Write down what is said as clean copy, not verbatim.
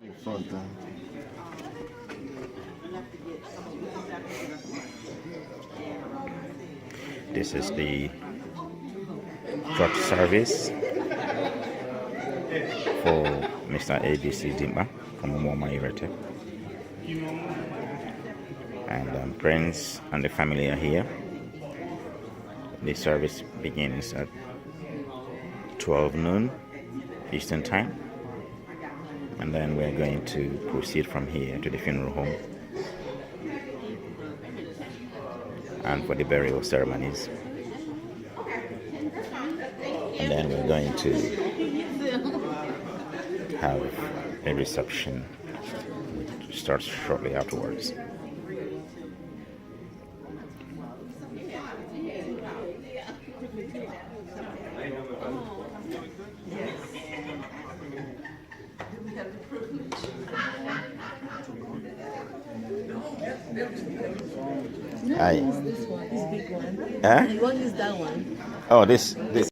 This is the church service for Mr. ABC Dimba from Umoma Irete. And friends and the family are here. The service begins at 12 noon Eastern Time. And then we're going to proceed from here to the funeral home and for the burial ceremonies. And then we're going to have a reception which starts shortly afterwards. No, use this one, this big one. Huh? You won't use that one. Oh, this